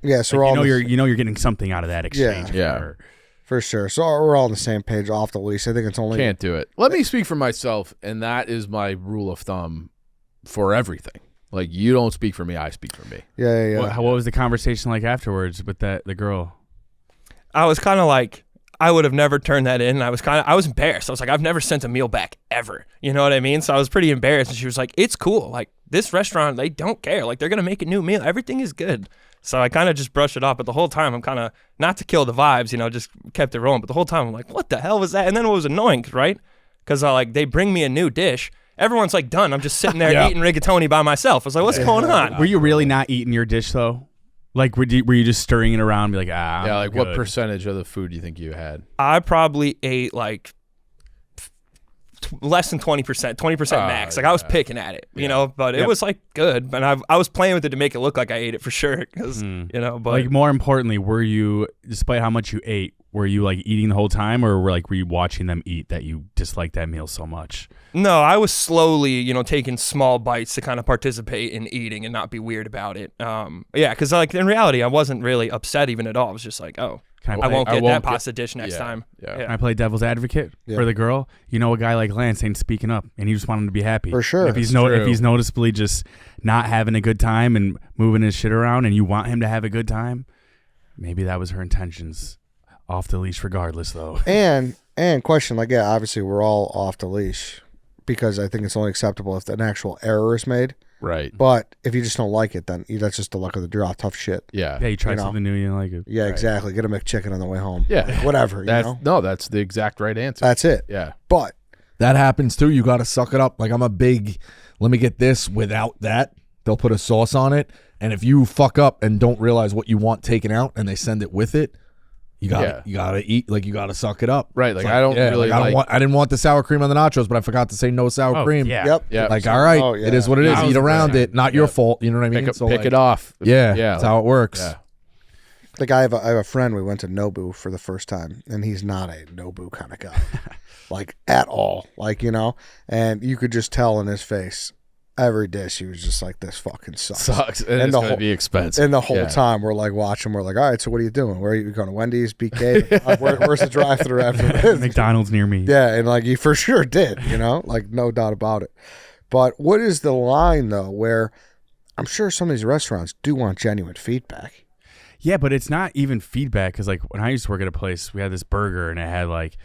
Yeah, so Like, we're all you're getting something out of that exchange. Yeah. for her. for sure. So we're all on the same page off the leash. I think it's only Can't do it. Let me speak for myself, and that is my rule of thumb for everything. Like, you don't speak for me, I speak for me. Yeah. What was the conversation like afterwards with the girl? I was kind of like, I would have never turned that in. I was embarrassed. I was like, I've never sent a meal back ever. You know what I mean? So I was pretty embarrassed. And she was like, it's cool. Like, this restaurant, they don't care. Like, they're going to make a new meal. Everything is good. So I kind of just brushed it off. But the whole time, I'm kind of, not to kill the vibes, just kept it rolling. But the whole time, I'm like, what the hell was that? And then it was annoying, right? Because they bring me a new dish. Everyone's like done. I'm just sitting there eating rigatoni by myself. I was like, what's going on? Were you really not eating your dish though? Like, were you just stirring it around and be like, I'm Yeah, like, good. what percentage of the food do you think you had? I probably ate like less than 20%, 20% max. Like, I was picking at it, but it was like good. But I was playing with it to make it look like I ate it for sure. Because, but Like, more importantly, were you, despite how much you ate, were you like eating the whole time, or were you watching them eat that you disliked that meal so much? no, I was slowly, taking small bites to kind of participate in eating and not be weird about it. Yeah, because like in reality, I wasn't really upset even at all. I was just like, oh, Can I won't get that get- pasta dish next Yeah, time. yeah. Can I play devil's advocate for the girl? A guy like Lance ain't speaking up, and you just want him to be happy. For sure. If he's That's if true. he's noticeably just not having a good time and moving his shit around, and you want him to have a good time, maybe that was her intentions. Off the leash, regardless, though. And question, like, yeah, obviously we're all off the leash because I think it's only acceptable if an actual error is made. Right. But if you just don't like it, then that's just the luck of the draw. Tough shit. Yeah. Yeah, you tried You know. something new, you didn't like it. Yeah, exactly. Get a McChicken on the way home. Yeah. Like, whatever. That's the exact right answer. That's it. Yeah. But That happens too. You got to suck it up. Like, I'm a big, let me get this without that. They'll put a sauce on it. And if you fuck up and don't realize what you want taken out and they send it with it, you gotta eat, like, you gotta suck it up. Right. Like, It's I don't really I didn't want the sour cream on the nachos, but I forgot to say no sour cream. Yeah. yep. Yeah. Like, all right, Oh, yeah. it is what it is. Eat 1000%. around it. Not your fault. You know what I mean? pick So, it like, off. Yeah, Yeah. that's how it works. Yeah. Like, I have a friend, we went to Nobu for the first time, and he's not a Nobu kind of guy. Like, at all. Like, and you could just tell in his face, every dish, he was just like, this fucking sucks. Sucks. And it's the going to whole- be expensive. And the whole Yeah. time we're like watching, we're like, all right, so what are you doing? Where are you going to Wendy's, BK? Where's the drive-thru after this? McDonald's near me. Yeah, and like he for sure did, like no doubt about it. But what is the line though, where I'm sure some of these restaurants do want genuine feedback? Yeah, but it's not even feedback, because like when I used to work at a place, we had this burger and it had like,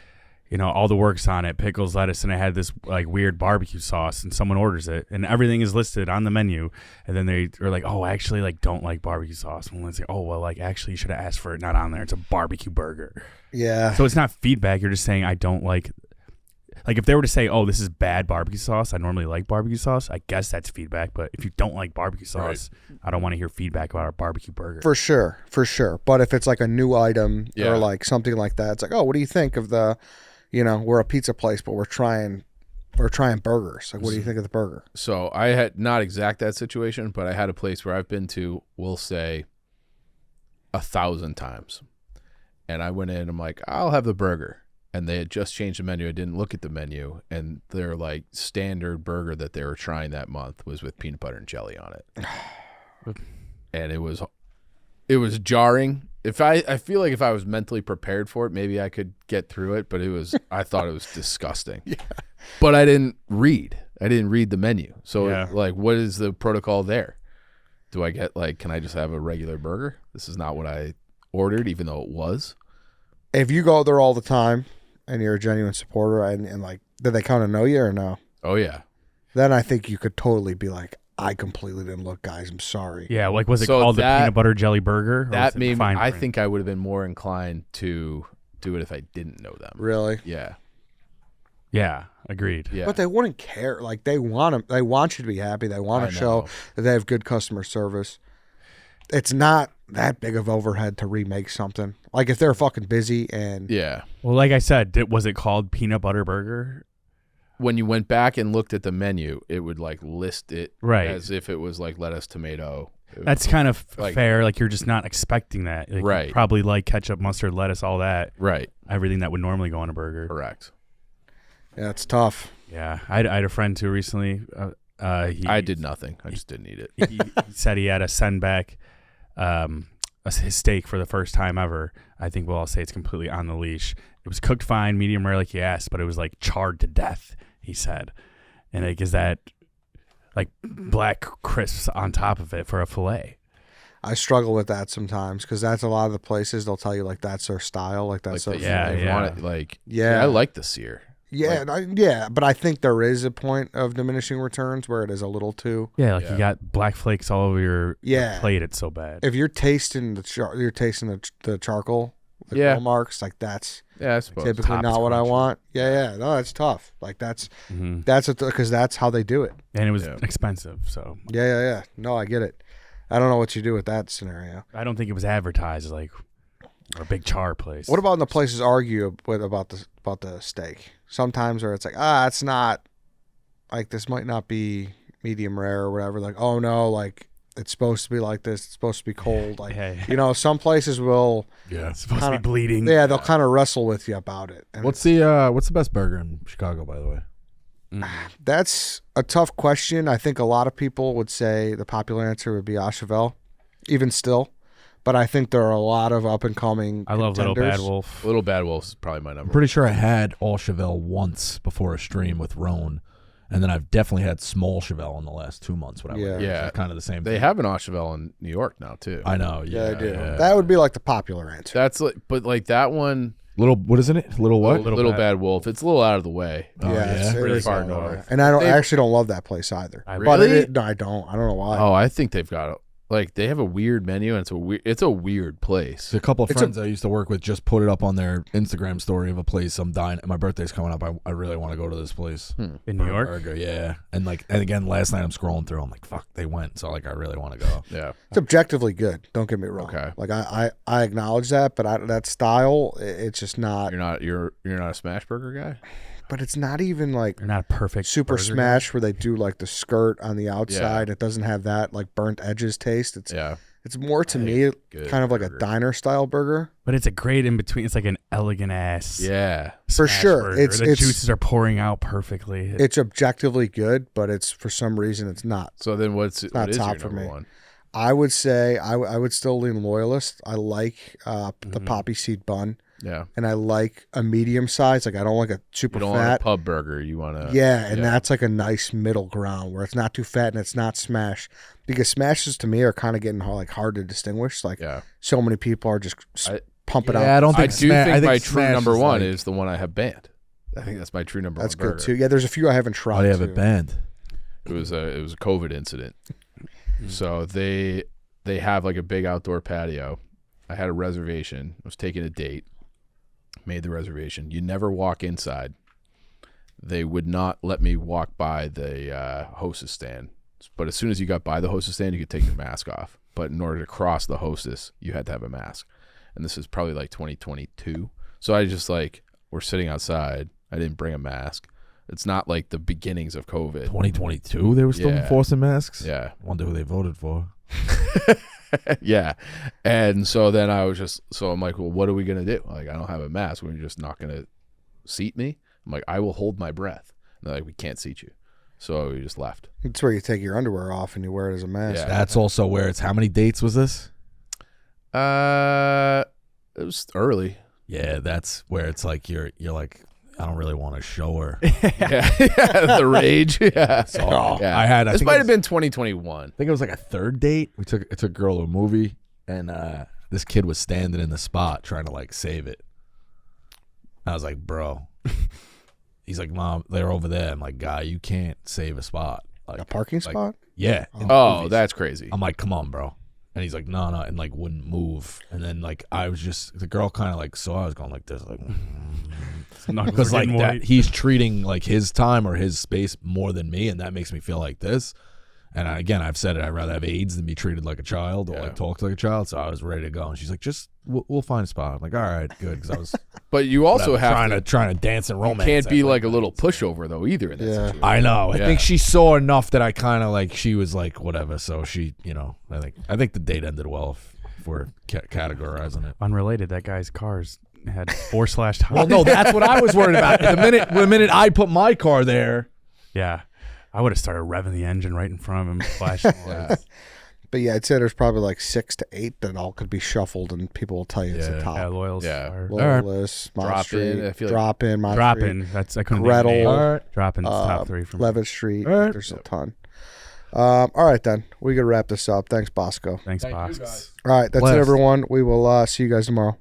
all the works on it, pickles, lettuce, and it had this like weird barbecue sauce, and someone orders it, and everything is listed on the menu, and then they are like, oh, I actually like don't like barbecue sauce, and let's say, oh, well, like actually you should have asked for it not on there. It's a barbecue burger. Yeah. So it's not feedback. You're just saying I don't like if they were to say, oh, this is bad barbecue sauce, I normally like barbecue sauce, I guess that's feedback. But if you don't like barbecue sauce, I don't want to hear feedback about our barbecue burger. For sure. But if it's like a new item or like something like that, it's like, oh, what do you think of the, we're a pizza place, but we're trying burgers. Like, what do you think of the burger? So I had not exact that situation, but I had a place where I've been to, we'll say 1,000 times. And I went in, I'm like, I'll have the burger. And they had just changed the menu. I didn't look at the menu. And their like standard burger that they were trying that month was with peanut butter and jelly on it. And it was jarring. I feel like if I was mentally prepared for it, maybe I could get through it, but I thought it was disgusting. Yeah. But I didn't read the menu. So like, what is the protocol there? Do I get like, can I just have a regular burger? This is not what I ordered, even though it was. If you go there all the time and you're a genuine supporter and like, did they kind of know you or no? Oh yeah. Then I think you could totally be like, I completely didn't look, guys. I'm sorry. Yeah, like was it called the peanut butter jelly burger? That made me, I think I would have been more inclined to do it if I didn't know them. Really? Yeah. Yeah, agreed. Yeah. But they wouldn't care. Like they want you to be happy. They want to show that they have good customer service. It's not that big of overhead to remake something. Like if they're fucking busy and yeah. Well, like I said, was it called peanut butter burger? When you went back and looked at the menu, it would like list it as if it was like lettuce, tomato. That's kind of fair. Like you're just not expecting that. Like, right. Probably like ketchup, mustard, lettuce, all that. Right. Everything that would normally go on a burger. Correct. Yeah, it's tough. Yeah, I had a friend too recently. I did nothing. I just didn't eat it. He said he had to send back his steak for the first time ever. I think we'll all say it's completely on the leash. It was cooked fine, medium rare, like you asked, but it was like charred to death, he said. And like, is that like black crisps on top of it for a fillet? I struggle with that sometimes because that's a lot of the places they'll tell you like that's their style, like that's like their want it, like I like the sear. Yeah, but I think there is a point of diminishing returns where it is a little too. Yeah, like you got black flakes all over your plate. It's so bad. If you're tasting the charcoal, the grill marks, like that's I suppose typically not what I want. Yeah, no, that's tough. Like that's because that's how they do it, and it was expensive. So yeah. No, I get it. I don't know what you do with that scenario. I don't think it was advertised like a big char place. What about when the places argue about the steak? Sometimes where it's like, it's not like this might not be medium rare or whatever. Like, oh no, like it's supposed to be like this. It's supposed to be cold. Like, some places will. Yeah, it's supposed to be bleeding. Yeah, they'll kind of wrestle with you about it. And what's the best burger in Chicago, by the way? That's a tough question. I think a lot of people would say the popular answer would be Asheville, even still. But I think there are a lot of up and coming. I love Little Bad Wolf. Little Bad Wolf is probably my number. I'm pretty sure I had All Chevelle once before a stream with Roan, and then I've definitely had Small Chevelle in the last 2 months. Yeah, kind of the same. They have an All Chevelle in New York now too. I know. Yeah, they do. Yeah. That would be like the popular answer. That's but like that one. What isn't it? Little what? Little Bad Wolf. It's a little out of the way. It's really far north. And I actually don't love that place either. Really? No, I don't. I don't know why. Oh, I think they've got like they have a weird menu, and it's a weird place. A couple of friends I used to work with just put it up on their Instagram story of a place I'm dying. My birthday's coming up. I really want to go to this place in New York. Burger, yeah, and again, last night I'm scrolling through. I'm like, fuck, they went. So like, I really want to go. Yeah, it's objectively good. Don't get me wrong. Okay, like I acknowledge that, but that style, it's just not. You're not a smash burger guy. But it's not even like you're not a perfect super smash where they do like the skirt on the outside. It doesn't have that like burnt edges taste. It's more to me kind of like a diner style burger. But it's a great in between. It's like an elegant ass. Yeah, for sure. Burger. The juices are pouring out perfectly. It's objectively good, but it's for some reason it's not. So then what is top your for number me? One? I would say I would still lean Loyalist. I like the poppy seed bun. Yeah, and I like a medium size. Like I don't like a super you don't fat want a pub burger. You want to that's like a nice middle ground where it's not too fat and it's not smash. Because smashes to me are kind of getting hard to distinguish. Like so many people are just pumping out. I don't think. I think my true number one is the one I have banned. I think that's my true number That's one burger. good too. Yeah, there's a few I haven't tried. Oh, they have too. it banned. It was a COVID incident. So they have like a big outdoor patio. I had a reservation. I was taking a date. Made the reservation. You never walk inside. They would not let me walk by the hostess stand. But as soon as you got by the hostess stand, you could take your mask off. But in order to cross the hostess, you had to have a mask. And this is probably like 2022. So I just like, we're sitting outside. I didn't bring a mask. It's not like the beginnings of COVID. 2022, they were still Yeah. enforcing masks? Yeah. Wonder who they voted for. Yeah. And so then I was just, so I'm like, well, what are we going to do? Like, I don't have a mask. We're just not going to seat me. I'm like, I will hold my breath. And they're like, we can't seat you. So we just left. It's where you take your underwear off and you wear it as a mask. Yeah. That's also where it's, how many dates was this? It was early. Yeah, that's where it's like you're like, I don't really want to show her. Yeah. The rage. Yeah. So Yeah. I had, This might have been 2021. I think it was like a third date. I took a girl to a movie, and this kid was standing in the spot trying to like save it. I was like, bro. He's like, Mom, they're over there. I'm like, guy, you can't save a spot. Like A parking spot? Yeah. in Oh, movies. that's crazy. I'm like, come on, bro. And he's like, no, and like wouldn't move. And then like I was just, the girl kind of like saw I was going like this, like because like that he's treating like his time or his space more than me, and that makes me feel like this. And again, I've said it, I'd rather have AIDS than be treated like a child or like talk like a child. So I was ready to go, and she's like, just we'll find a spot. I'm like, all right, good, because I was But you also have trying to dance and romance. can't be after, like a little pushover though either in that situation. I know. I Yeah. think she saw enough that I kind of like, she was like, whatever. So she, I think the date ended well if we're categorizing it. Unrelated, that guy's cars had 4/. Well, no, that's what I was worried about. The minute I put my car there. Yeah. I would have started revving the engine right in front of him, flashing lights. But yeah, I'd say there's probably like 6 to 8 that all could be shuffled, and people will tell you it's the Yeah. top. Yeah, Loyal's Yeah. fire. Loyalist, Mott Drop Street, in, I feel like- Drop In, Mott Drop Street, in. I couldn't Gretel, name All right. Drop in's top 3 for me. Levitt Street. All right. There's a ton. All right, then. We got to wrap this up. Thanks, Bosco. Thanks, Box. All right, that's Blast. it, everyone. We will see you guys tomorrow.